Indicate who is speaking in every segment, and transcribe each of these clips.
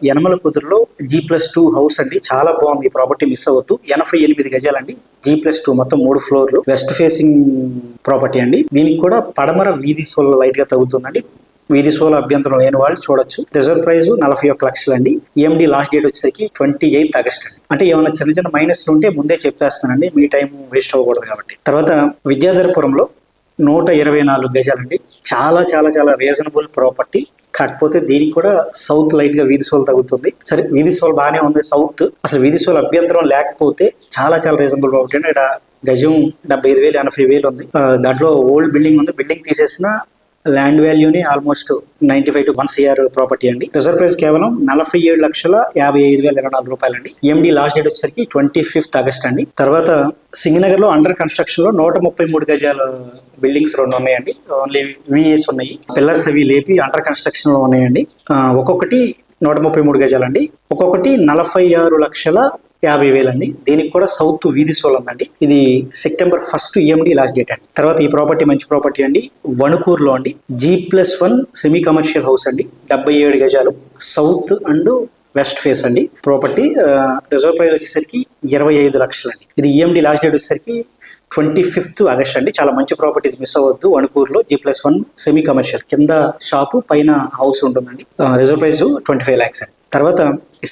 Speaker 1: Yanamala కుదురులో G+2 house అండి. చాలా బాగుంది. ఈ ప్రాపర్టీ మిస్ అవ్వద్దు. 88 గజాలండి. G+2 మొత్తం 3 ఫ్లోర్లు, వెస్ట్ ఫేసింగ్ ప్రాపర్టీ అండి. దీనికి కూడా పడమర వీధి సోల్ లైట్ గా తగులుతుందండి. వీధి సోల్ అభ్యంతరం లేని వాళ్ళు చూడొచ్చు. Reserve price 41 లక్షలండి. EMD last date వచ్చేసరికి 28 ఆగస్ట్ అండి. అంటే ఏమైనా చిన్న చిన్న మైనస్లు ఉంటే ముందే చెప్పేస్తానండి, మీ టైం వేస్ట్ అవ్వకూడదు కాబట్టి. తర్వాత విద్యాధరపురంలో 124 గజాలండి. చాలా చాలా చాలా రీజనబుల్ ప్రాపర్టీ. కాకపోతే దీనికి కూడా సౌత్ లైట్ గా వీధి సోల్ తగ్గుతుంది. సరే, వీధి సోల్ బాగానే ఉంది. సౌత్ అసలు వీధి సోల్ అభ్యంతరం లేకపోతే చాలా చాలా రీజనబుల్ ప్రాపర్టీ అండి. ఇక్కడ గజం 75,000 80,000 ఉంది. దాంట్లో ఓల్డ్ బిల్డింగ్ ఉంది. బిల్డింగ్ తీసేసిన ల్యాండ్ వాల్యూని ఆల్మోస్ట్ 95 to 1 CR ప్రాపర్టీ అండి. రిజర్వ్ ప్రైస్ కేవలం 47,55,024 రూపాయలండి. EMD లాస్ట్ డేట్ వచ్చేసరికి 25 ఆగస్ట్ అండి. తర్వాత సింగనగర్ లో అండర్ కన్స్ట్రక్షన్ లో 133 గజాల బిల్డింగ్స్ 2 ఉన్నాయండి. ఓన్లీ VAs ఉన్నాయి. పిల్లర్స్ అవి లేపి అండర్ కన్స్ట్రక్షన్ లో ఉన్నాయండి. ఒక్కొక్కటి 133 గజాలండి. ఒక్కొక్కటి 46,50,000 అండి. దీనికి కూడా సౌత్ వీధి సోల్ ఉందండి. ఇది September 1 EMD లాస్ట్ డేట్ అండి. తర్వాత ఈ ప్రాపర్టీ మంచి ప్రాపర్టీ అండి. వణుకూరులో అండి. G+1 సెమీ కమర్షియల్ హౌస్ అండి. 77 గజాలు, సౌత్ అండ్ వెస్ట్ ఫేస్ అండి ప్రాపర్టీ. రిజర్వ్ ప్రైస్ వచ్చేసరికి 25 లక్షలండి. ఇది EMD లాస్ట్ డేట్ వచ్చేసరికి 25 ఆగస్ట్ అండి. చాలా మంచి ప్రాపర్టీ, ఇది మిస్ అవ్వద్దు. వణుకూరులో G+1 సెమీ కమర్షియల్, కింద షాపు పైన హౌస్ ఉంటుందండి. రిజర్వ్ ప్రైస్ 25 lakhs అండి. తర్వాత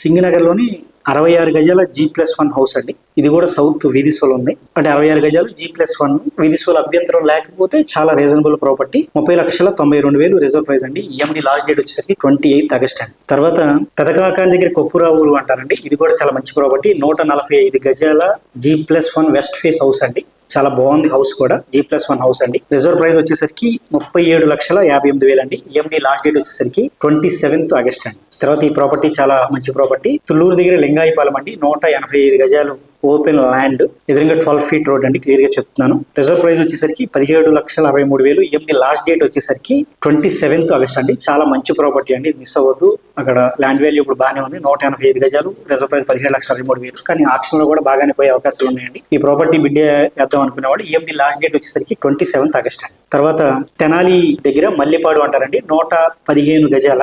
Speaker 1: సింగనగర్ లోని 66 గజాల G+1 హౌస్ అండి. ఇది కూడా సౌత్ వీధి సోల్ ఉంది. అంటే 66 గజాలు G+1 వీధి సోల్ అభ్యంతరం లేకపోతే చాలా రీజనబుల్ ప్రాపర్టీ. 30,92,000 రిజర్వ్ ప్రైస్ అండి. EMD లాస్ట్ డేట్ వచ్చేసరికి 28 ఆగస్ట్ అండి. తర్వాత పెదకాకాని దగ్గర కొప్పురావులు అంటారండి. ఇది కూడా చాలా మంచి ప్రాపర్టీ. 145 గజాల G+1 వెస్ట్ ఫేస్ హౌస్ అండి. చాలా బాగుంది హౌస్ కూడా. G+1 హౌస్ అండి. రిజర్వ్ ప్రైస్ వచ్చేసరికి 37,58,000 అండి. EMD లాస్ట్ డేట్ వచ్చేసరికి 27 ఆగస్ట్ అండి. తర్వాత ఈ ప్రాపర్టీ చాలా మంచి ప్రాపర్టీ. తుళ్ళూరు దగ్గర లింగాయపాలెం అండి. 185 గజాలు ఓపెన్ ల్యాండ్, ఎదురుగా 12 feet రోడ్ అండి. క్లియర్ గా చెప్తున్నాను. రిజర్వ్ ప్రైస్ వచ్చేసరికి 17,63,000. EMD లాస్ట్ డేట్ వచ్చేసరికి 27 ఆగస్ట్ అండి. చాలా మంచి ప్రాపర్టీ అండి, మిస్ అవ్వద్దు. అక్కడ ల్యాండ్ వాల్యూ ఇప్పుడు బాగానే ఉంది. 185 గజాలు, రిజర్వ్ ప్రైస్ 17,63,000. కానీ ఆక్షన్ లో కూడా బాగానే పోయే అవకాశాలు ఉన్నాయండి. ఈ ప్రాపర్టీ బిడ్డే వేద్దాం అనుకునే వాళ్ళు EMD లాస్ట్ డేట్ వచ్చేసరికి 27 ఆగస్ట్ అండి. తర్వాత తెనాలి దగ్గర మల్లిపాడు అంటారండి. 115 గజాల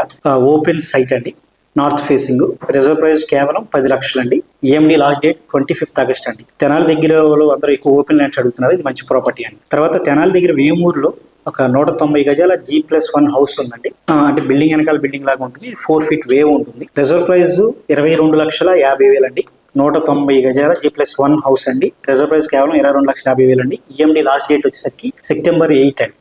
Speaker 1: ఓపెన్ సైట్ అండి, నార్త్ ఫేసింగ్. రిజర్వ్ ప్రైస్ కేవలం 10 లక్షలండి. EMD లాస్ట్ డేట్ 25 ఆగస్ట్ అండి. తెనాలి దగ్గర అందరూ ఎక్కువ ఓపెన్ ల్యాండ్స్ అడుగుతున్నారు. ఇది మంచి ప్రాపర్టీ అండి. తర్వాత తెనాలి దగ్గర వేమూరులో ఒక 190 గజాల G+1 హౌస్ ఉందండి. అంటే బిల్డింగ్ వెనకాల బిల్డింగ్ లాగా ఉంటుంది. 4 feet వేవ్ ఉంటుంది. రిజర్వ్ ప్రైస్ 22,50,000 అండి. 190 గజాల G+1 హౌస్ అండి. రిజర్వ్ ప్రైస్ కేవలం 22,50,000 అండి. EMD లాస్ట్ డేట్ వచ్చేసరికి September 8 అండి.